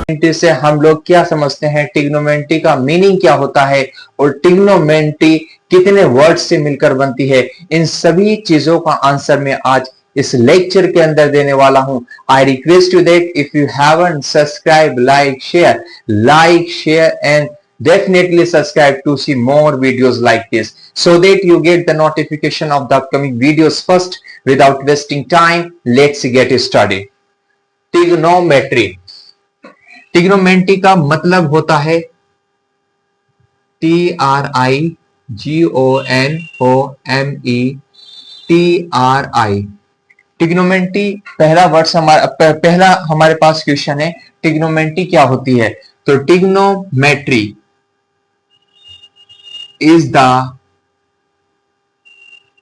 Trigonometry से हम लोग क्या समझते हैं, ट्रिग्नोमेट्री का मीनिंग क्या होता है और ट्रिग्नोमेट्री कितने वर्ड से मिलकर बनती है, इन सभी चीजों का आंसर मैं आज इस लेक्चर के अंदर देने वाला हूं। I request you that if you haven't subscribe, like share and definitely subscribe to see more videos like this so that you get the notification of the upcoming videos first. Without wasting time, let's get started. Trigonometry. Trigonometry का मतलब होता है TRIGONOMETRI। Trigonometry पहला हमारे पास question है, trigonometry क्या होती है? तो trigonometry is the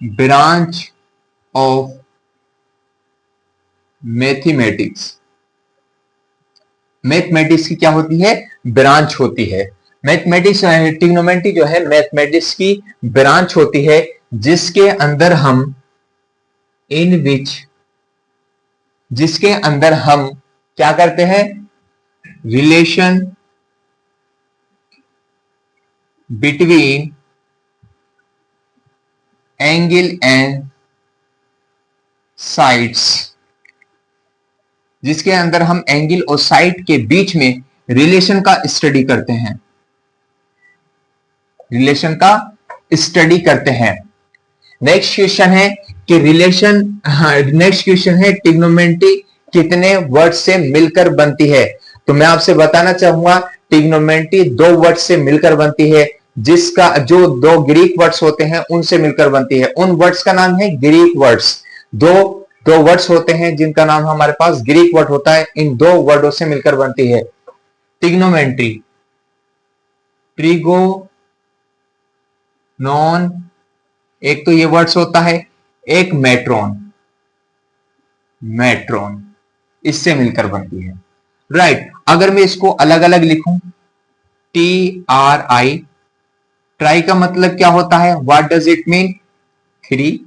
branch of mathematics। Mathematics की क्या होती है? ब्रांच होती है। मैथमेटिक्स ट्रिग्नोमेट्री जो है मैथमेटिक्स की ब्रांच होती है, जिसके अंदर हम क्या करते हैं? Relation between angle and sides, जिसके अंदर हम एंगल और साइड के बीच में रिलेशन का स्टडी करते हैं, नेक्स्ट क्वेश्चन है कि ट्रिग्नोमेट्री कितने वर्ड से मिलकर बनती है? तो मैं आपसे बताना चाहूंगा ट्रिग्नोमेट्री 2 वर्ड से मिलकर बनती है, जिसका जो 2 ग्रीक वर्ड्स होते हैं उनसे मिलकर बनती है। उन वर्ड्स का नाम है ग्रीक वर्ड्स। दो वर्ड्स होते हैं जिनका नाम हमारे पास ग्रीक वर्ड होता है, इन 2 वर्डों से मिलकर बनती है ट्रिग्नोमेट्री। ट्रिगोनॉन एक तो ये वर्ड्स होता है, एक मैट्रॉन इससे मिलकर बनती है। राइट, अगर मैं इसको अलग अलग लिखूं, TRI, ट्राई का मतलब क्या होता है? What does it mean? 3।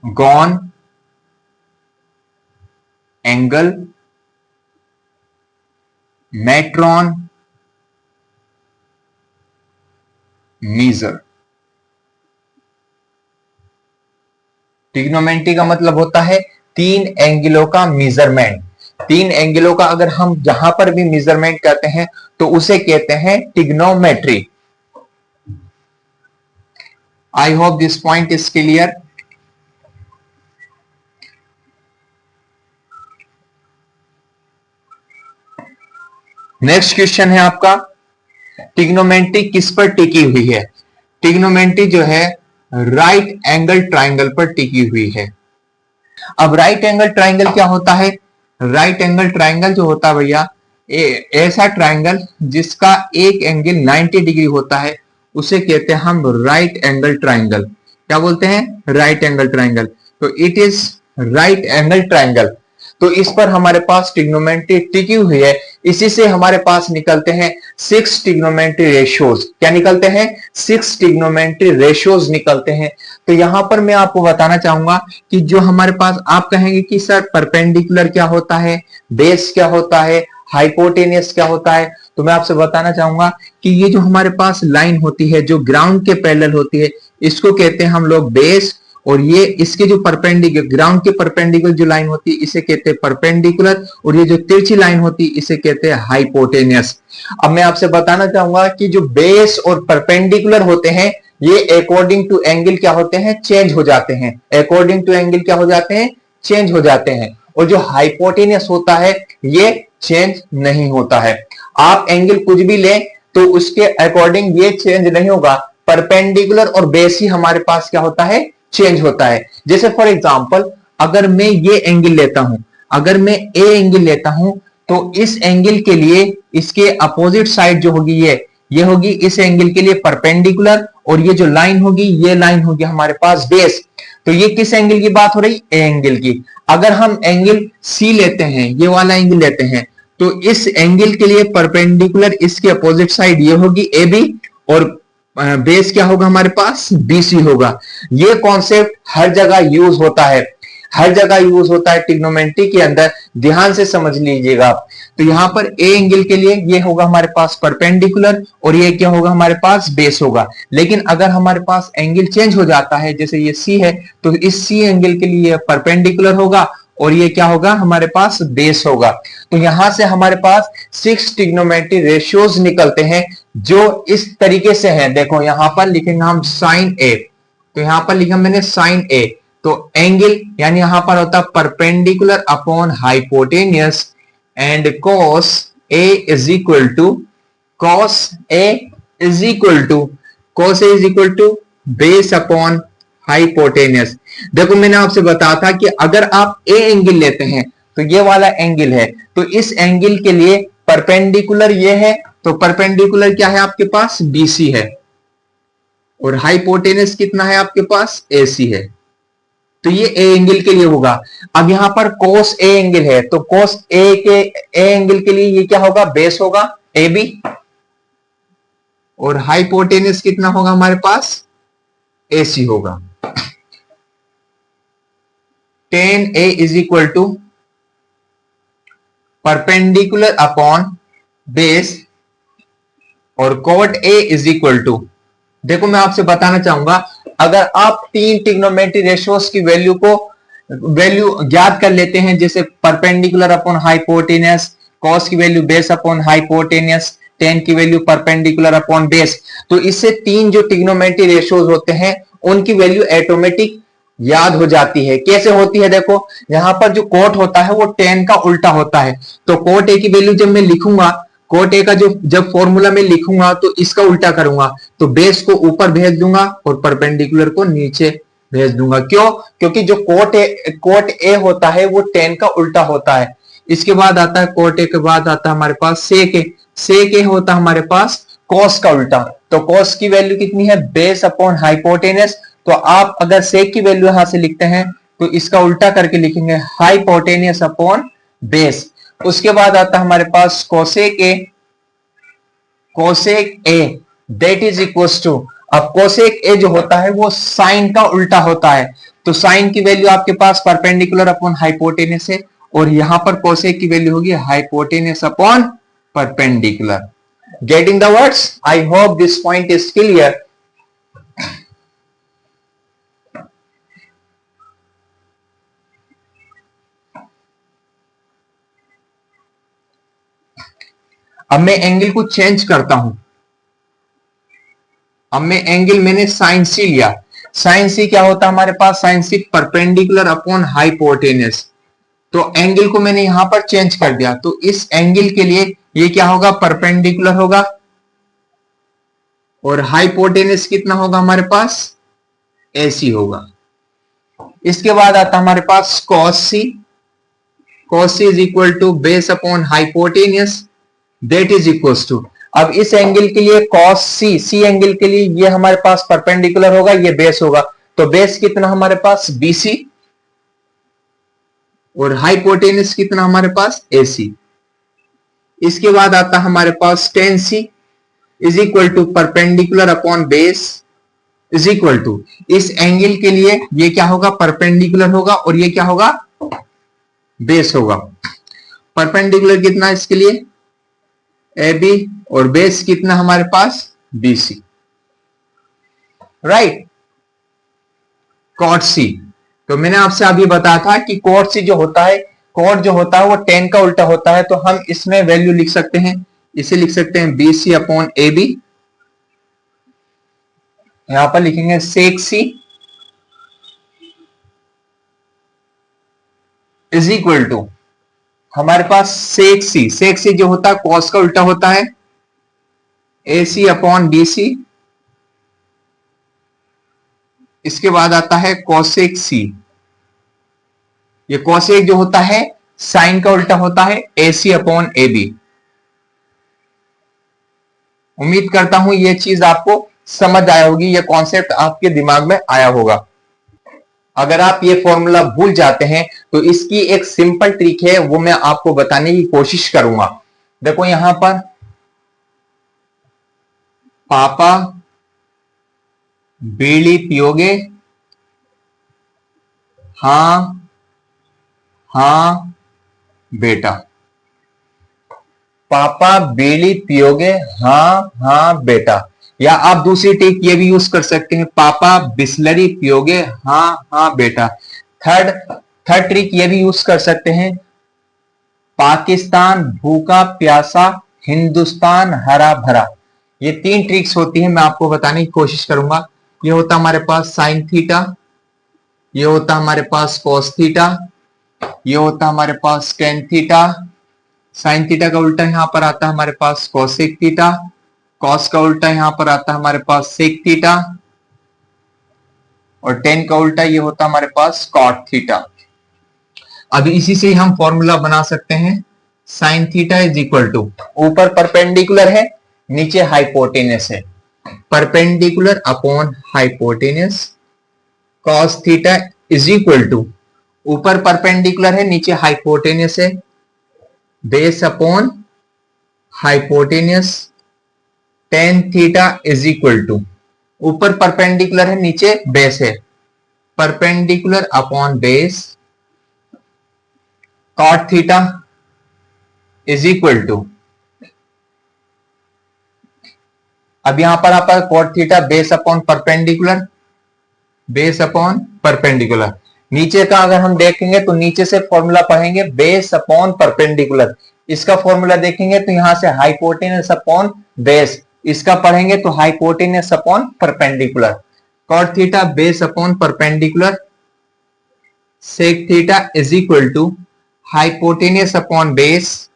Gon angle, metron measure. Trigonometry का मतलब होता है 3 एंगलों का मेजरमेंट। 3 एंगलों का अगर हम जहां पर भी मेजरमेंट करते हैं तो उसे कहते हैं trigonometry. I hope this point is clear. Next question है आपका, ट्रिग्नोमेट्री किस पर टिकी हुई है? ट्रिग्नोमेट्री जो है राइट एंगल ट्राइंगल पर टिकी हुई है। अब राइट एंगल ट्राइंगल क्या होता है? राइट एंगल ट्राइंगल जो होता है भैया, ऐसा ट्राइंगल जिसका एक एंगल 90 डिग्री होता है उसे कहते हैं हम राइट एंगल ट्राइंगल। क्या बोलते हैं? Right angle triangle. तो it is right angle triangle. तो इस पर हमारे पास ट्रिग्नोमेट्री टिकी हुई है। इसी से हमारे पास निकलते हैं 6 ट्रिग्नोमेट्री रेशियोज। क्या निकलते हैं? 6 ट्रिग्नोमेट्री रेशियोज निकलते हैं। तो यहां पर मैं आपको बताना चाहूंगा कि जो हमारे पास, आप कहेंगे कि सर परपेंडिकुलर क्या होता है, बेस क्या होता है, हाइपोटेनियस क्या होता है? तो मैं आपसे बताना चाहूंगा कि ये जो हमारे पास लाइन होती है जो ग्राउंड के पैरेलल होती है, इसको कहते हैं हम लोग बेस, और ये इसके जो परपेंडिकुलर, ग्राउंड के परपेंडिकुलर जो लाइन होती है इसे कहते हैं परपेंडिकुलर, और ये जो तिरछी लाइन होती है इसे कहते हैं हाइपोटेनियस। अब मैं आपसे बताना चाहूंगा कि जो बेस और परपेंडिकुलर होते हैं ये अकॉर्डिंग टू एंगल क्या होते हैं? चेंज हो जाते हैं। अकॉर्डिंग टू एंगल क्या हो जाते हैं? चेंज हो जाते हैं। और जो हाइपोटेनियस होता है ये चेंज नहीं होता है। आप एंगल कुछ भी लें तो उसके अकॉर्डिंग ये चेंज नहीं होगा, परपेंडिकुलर और बेस ही हमारे पास क्या होता है? चेंज होता है। जैसे फॉर एग्जांपल अगर मैं ये एंगल लेता हूं, अगर मैं ए एंगल लेता हूं तो इस एंगल के लिए इसके अपोजिट साइड जो होगी ये होगी इस एंगल के लिए परपेंडिकुलर, और ये जो लाइन होगी ये लाइन होगी हमारे पास बेस। तो ये किस एंगल की बात हो रही? ए एंगल की। अगर हम एंगल सी लेते हैं, ये वाला एंगल लेते हैं, तो इस एंगल के लिए परपेंडिकुलर इसके अपोजिट साइड ये होगी ए बी, और बेस क्या होगा हमारे पास? BC होगा। ये कॉन्सेप्ट हर जगह यूज होता है। हर जगह यूज होता है ट्रिग्नोमेट्री के अंदर, ध्यान से समझ लीजिएगा आप। तो यहां पर ए एंगल के लिए ये होगा हमारे पास परपेंडिकुलर, और ये क्या होगा हमारे पास बेस होगा। लेकिन अगर हमारे पास एंगल चेंज हो जाता है, जैसे ये सी है, तो इस सी एंगल के लिए परपेंडिकुलर होगा और ये क्या होगा हमारे पास बेस होगा। तो यहां से हमारे पास 6 ट्रिग्नोमेट्री रेशियोज निकलते हैं जो इस तरीके से हैं। देखो यहां पर लिखेंगे हम साइन ए, तो यहां पर लिखा मैंने साइन ए, तो एंगल यानी यहां पर होता है perpendicular upon hypotenuse, and cos A is equal to cos A is equal to cos A is equal to base upon hypotenuse. देखो मैंने आपसे बताया था कि अगर आप ए एंगल लेते हैं तो ये वाला एंगल है, तो इस एंगल के लिए परपेंडिकुलर ये है, तो परपेंडिकुलर क्या है आपके पास BC है, और हाइपोटेनियस कितना है आपके पास AC है, तो ये ए एंगल के लिए होगा। अब यहां पर कोस ए एंगल है, तो कोस ए एंगल के लिए ये क्या होगा बेस होगा AB, और हाइपोटेनियस कितना होगा हमारे पास AC होगा। tan A is equal to perpendicular upon base, और cot A is equal to, देखो मैं आपसे बताना चाहूंगा, अगर आप 3 ट्रिग्नोमेट्री रेशियोज की वैल्यू ज्ञात कर लेते हैं, जैसे परपेंडिकुलर अपॉन हाइपोटेनियस, कॉस की value base upon hypotenuse, ten की वैल्यू परपेंडिकुलर अपॉन बेस, तो इससे 3 जो ट्रिग्नोमेट्री रेशियोज होते हैं उनकी वैल्यू ऑटोमेटिक याद हो जाती है। कैसे होती है, देखो यहां पर जो कोट होता है वो टेन का उल्टा होता है, तो कोट ए की वैल्यू जब मैं लिखूंगा, कोट ए का जो जब फॉर्मूला में लिखूंगा तो इसका उल्टा करूंगा, तो बेस को ऊपर भेज दूंगा और परपेंडिकुलर को नीचे भेज दूंगा। क्यों? क्योंकि जो कोट ए होता है वो टेन का उल्टा होता है। इसके बाद आता है कोट ए के बाद आता है हमारे पास सेक ए, सेक ए होता है हमारे पास कॉस का उल्टा, तो कॉस की वैल्यू कितनी है बेस अपॉन हाइपोटेनियस, तो आप अगर सेक की वैल्यू यहां से लिखते हैं तो इसका उल्टा करके लिखेंगे हाइपोटेनियस अपॉन बेस। उसके बाद आता है हमारे पास cosec a, cosec a that is equal to, अब कोसेक ए जो होता है वो साइन का उल्टा होता है, तो साइन की वैल्यू आपके पास परपेंडिकुलर अपॉन हाइपोटेनियस है, और यहां पर कोसेक की वैल्यू होगी hypotenuse upon perpendicular. Getting the words? I hope this point is clear. अब मैं एंगल को चेंज करता हूं, अब मैं एंगल मैंने साइन सी लिया, साइन सी क्या होता है हमारे पास, sine c perpendicular upon hypotenuse, तो एंगल को मैंने यहां पर चेंज कर दिया, तो इस एंगल के लिए ये क्या होगा परपेंडिकुलर होगा, और हाइपोटेनियस कितना होगा हमारे पास AC होगा। इसके बाद आता हमारे पास cos C, cos C is equal to base upon hypotenuse, that is equal to, अब इस एंगल के लिए cos C, C एंगल के लिए ये हमारे पास परपेंडिकुलर होगा, ये बेस होगा, तो बेस कितना हमारे पास BC, और हाइपोटेनियस कितना हमारे पास AC। इसके बाद आता हमारे पास tan C is equal to perpendicular upon base is equal to, इस एंगल के लिए ये क्या होगा परपेंडिकुलर होगा, और ये क्या होगा बेस होगा। परपेंडिकुलर कितना इसके लिए AB, और बेस कितना हमारे पास BC, राइट। कॉट सी, तो मैंने आपसे अभी बताया था कि कॉट सी जो होता है, कॉट जो होता है वो टेन का उल्टा होता है, तो हम इसमें वैल्यू लिख सकते हैं, इसे लिख सकते हैं BC अपॉन AB, यहां पर लिखेंगे सेक सी इज इक्वल टू, हमारे पास सेक सी जो होता है कॉस का उल्टा होता है AC अपॉन BC, इसके बाद आता है कोसेक सी, ये कोसेक जो होता है साइन का उल्टा होता है AC अपॉन AB। उम्मीद करता हूं ये चीज आपको समझ आया होगी, ये कॉन्सेप्ट आपके दिमाग में आया होगा। अगर आप ये फॉर्मूला भूल जाते हैं तो इसकी एक सिंपल ट्रिक है, वो मैं आपको बताने की कोशिश करूंगा। देखो यहां पर पापा बीड़ी पियोगे, हाँ हाँ बेटा। पापा बीड़ी पियोगे? हाँ हाँ बेटा। या आप दूसरी ट्रिक ये भी यूज कर सकते हैं, पापा बिस्लरी पियोगे? हाँ हाँ बेटा। थर्ड थर्ड ट्रिक ये भी यूज कर सकते हैं, पाकिस्तान भूखा प्यासा, हिंदुस्तान हरा भरा। ये 3 ट्रिक्स होती हैं, मैं आपको बताने की कोशिश करूंगा। ये होता हमारे पास साइन थीटा, ये होता हमारे पास कॉस थीटा, ये होता हमारे पास टेन थीटा। साइन थीटा का उल्टा यहां पर आता है हमारे पास कोसेक थीटा, कॉस का उल्टा यहां पर आता है हमारे पास सेक थीटा, और टेन का उल्टा ये होता है हमारे पास कॉट थीटा। अब इसी से हम फॉर्मूला बना सकते हैं, sine theta is equal to, ऊपर परपेंडिकुलर है, नीचे हाइपोटेनस है, perpendicular upon hypotenuse, cos theta is equal to, ऊपर परपेंडिकुलर है नीचे हाइपोटेनस है, base upon hypotenuse, tan theta is equal to, ऊपर परपेंडिकुलर है नीचे बेस है, perpendicular upon base, cot theta is equal to, अब यहां पर आपका cot theta base upon perpendicular, base upon perpendicular. नीचे का अगर हम देखेंगे तो नीचे से फॉर्मूला पढ़ेंगे बेस अपॉन परपेंडिकुलर, इसका फॉर्मूला देखेंगे तो यहां से हाइपोटेनस अपॉन बेस, इसका पढ़ेंगे तो hypotenuse upon perpendicular, cot theta base upon perpendicular, sec theta is equal to hypotenuse upon base,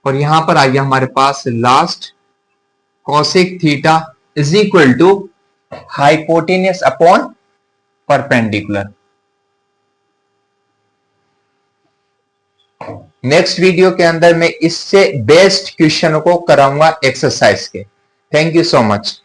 और यहां पर आ गया हमारे पास last cosec theta is equal to hypotenuse upon perpendicular. Next video के अंदर मैं इससे बेस्ट क्वेश्चनों को कराऊंगा एक्सरसाइज के। Thank you so much.